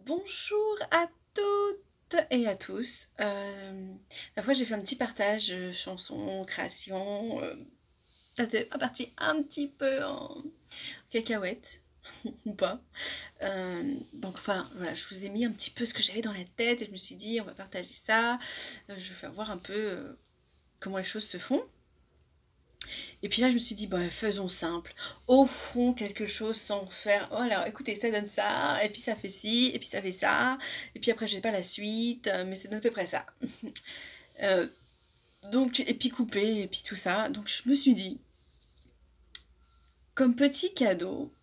Bonjour à toutes et à tous. La fois j'ai fait un petit partage chanson, création. C'était parti un petit peu en cacahuète ou pas. Donc enfin voilà, je vous ai mis un petit peu ce que j'avais dans la tête et je me suis dit on va partager ça. Je vais faire voir un peu comment les choses se font. Et puis là, je me suis dit, bah, faisons simple. Offrons quelque chose sans faire. Oh, alors écoutez, ça donne ça, et puis ça fait ci, et puis ça fait ça, et puis après, je sais pas la suite, mais ça donne à peu près ça. Euh, donc, et puis couper, et puis tout ça. Donc, je me suis dit, comme petit cadeau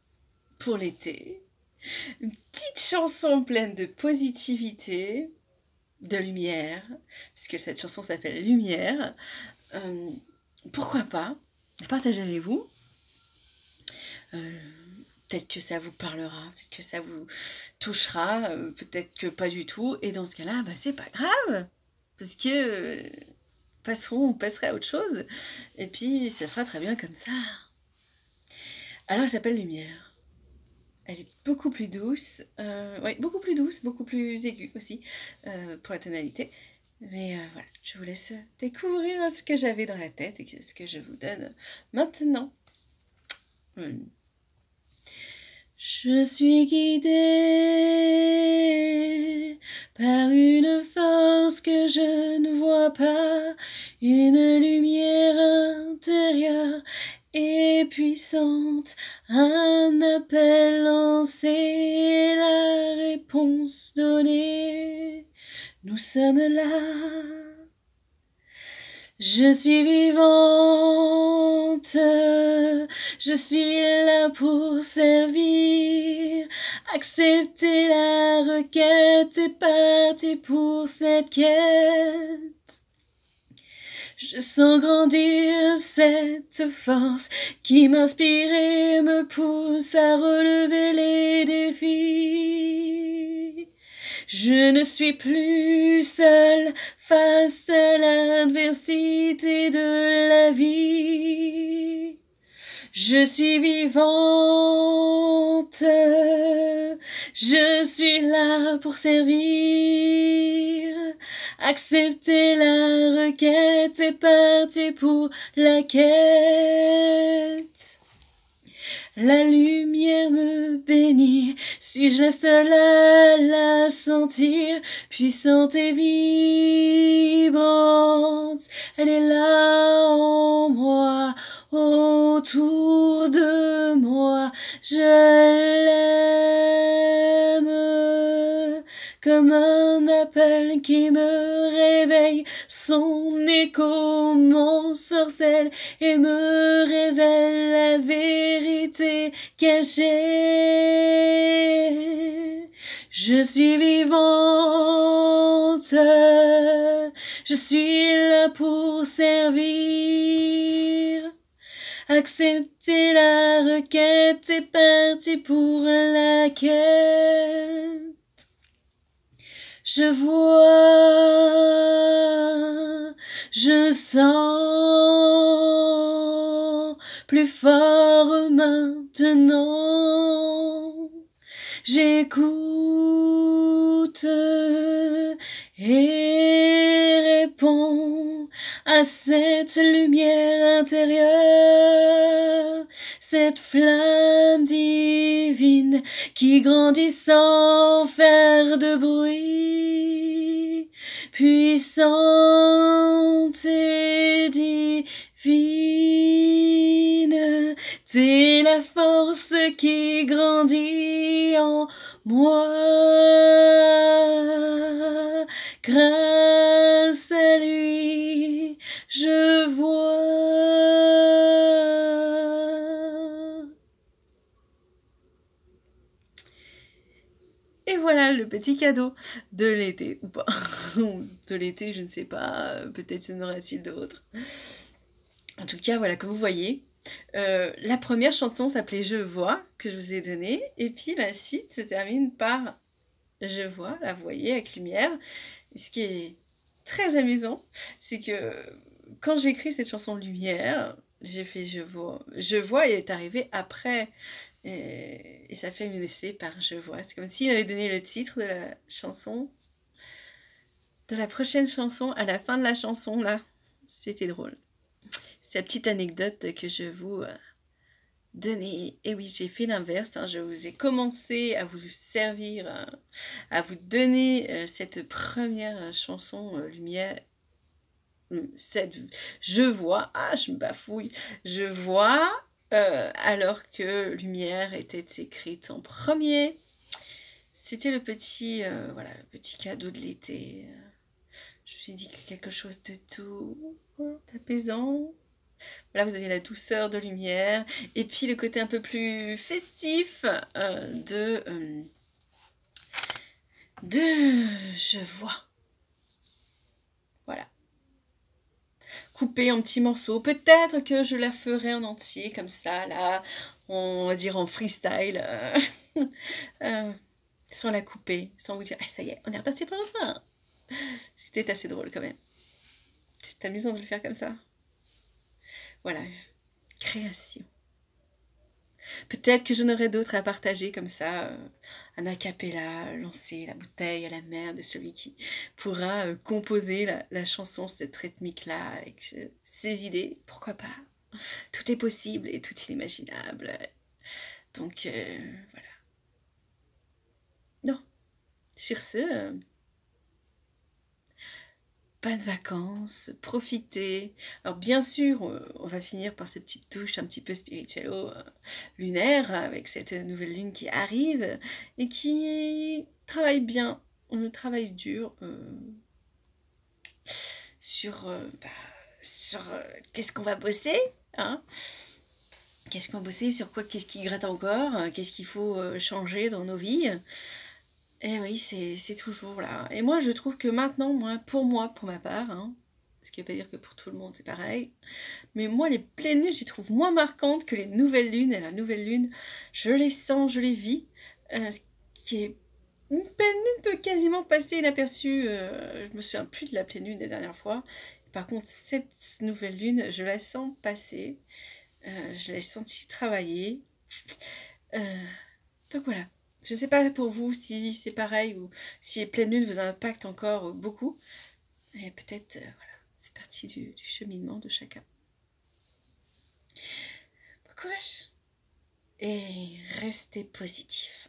pour l'été, une petite chanson pleine de positivité, de lumière, puisque cette chanson s'appelle Lumière. Pourquoi pas la partager avec vous. Peut-être que ça vous parlera, peut-être que ça vous touchera, peut-être que pas du tout. Et dans ce cas-là, bah, c'est pas grave, parce que on passerait à autre chose. Et puis, ça sera très bien comme ça. Alors, elle s'appelle Lumière. Elle est beaucoup plus douce, ouais, beaucoup plus douce, beaucoup plus aiguë aussi, pour la tonalité. Mais voilà, je vous laisse découvrir ce que j'avais dans la tête et ce que je vous donne maintenant. Je suis guidée par une force que je ne vois pas, une lumière intérieure et puissante, un appel lancé, la réponse donnée, nous sommes là. Je suis vivante, je suis là pour servir, accepter la requête et partir pour cette quête. Je sens grandir cette force qui m'inspire et me pousse à relever les défis. Je ne suis plus seule face à l'adversité de la vie. Je suis vivante, je suis là pour servir, accepter la requête et partir pour la quête. La lumière me bénit, suis-je la seule à la sentir, puissante et vibrante, elle est là en moi, autour de moi, je l'aime, comme un appel qui me réveille, son écho m'ensorcelle et me révèle la vérité cachée. Je suis vivante, je suis là pour servir, accepter la requête et partir pour la quête. Je vois, je sens plus fort maintenant. J'écoute et réponds à cette lumière intérieure, cette flamme divine qui grandit sans faire de bruit, puissante et divine, t'es la force qui grandit en moi, grâce à lui, je vois. Et voilà le petit cadeau de l'été, ou pas. De l'été, je ne sais pas, peut-être en aura-t-il d'autres. En tout cas, voilà, comme vous voyez, la première chanson s'appelait Je vois, que je vous ai donnée, et puis la suite se termine par Je vois, là vous voyez, avec lumière. Et ce qui est très amusant, c'est que quand j'ai écrit cette chanson Lumière, j'ai fait Je vois est arrivé après Et ça fait me laisser par Je vois. C'est comme s'il m'avait donné le titre de la chanson, de la prochaine chanson, à la fin de la chanson, là. C'était drôle. C'est la petite anecdote que je vous donnais. Et oui, j'ai fait l'inverse. Hein. Je vous ai commencé à vous servir, à vous donner cette première chanson Lumière. Je vois, je me bafouille, je vois, alors que Lumière était écrite en premier. C'était le petit, voilà, le petit cadeau de l'été. Je me suis dit que quelque chose de doux, d'apaisant. Là, vous avez la douceur de Lumière, et puis le côté un peu plus festif de Je vois. Voilà. Coupée en petits morceaux. Peut-être que je la ferai en entier, comme ça, là, on va dire en freestyle, sans la couper, sans vous dire, ah, ça y est, on est reparti pour la fin. C'était assez drôle quand même. C'est amusant de le faire comme ça. Voilà, création. Peut-être que j'en aurai d'autres à partager comme ça, un a cappella, lancer la bouteille à la mer de celui qui pourra composer la chanson, cette rythmique-là, avec ses idées, pourquoi pas. Tout est possible et tout est inimaginable. Donc, voilà. Non, sur ce, bonnes vacances, profitez. Alors bien sûr, on va finir par cette petite touche un petit peu spirituello-lunaire avec cette nouvelle lune qui arrive et qui travaille bien, on travaille dur sur, qu'est-ce qu'on va bosser, hein, qu'est-ce qu'on va bosser, sur quoi, qu'est-ce qui gratte encore, qu'est-ce qu'il faut changer dans nos vies. Et oui, c'est toujours là. Et moi, je trouve que maintenant, pour ma part, hein, ce qui ne veut pas dire que pour tout le monde c'est pareil, mais moi, les pleines lunes, je les trouve moins marquantes que les nouvelles lunes. Et la nouvelle lune, je les sens, je les vis. Ce qui est... Une pleine lune peut quasiment passer inaperçue. Je me souviens plus de la pleine lune la dernière fois. Par contre, cette nouvelle lune, je la sens passer. Je l'ai sentie travailler. Donc voilà. Je ne sais pas pour vous si c'est pareil ou si les pleines lunes vous impactent encore beaucoup. Et peut-être, voilà, c'est parti du cheminement de chacun. Bon courage et restez positif.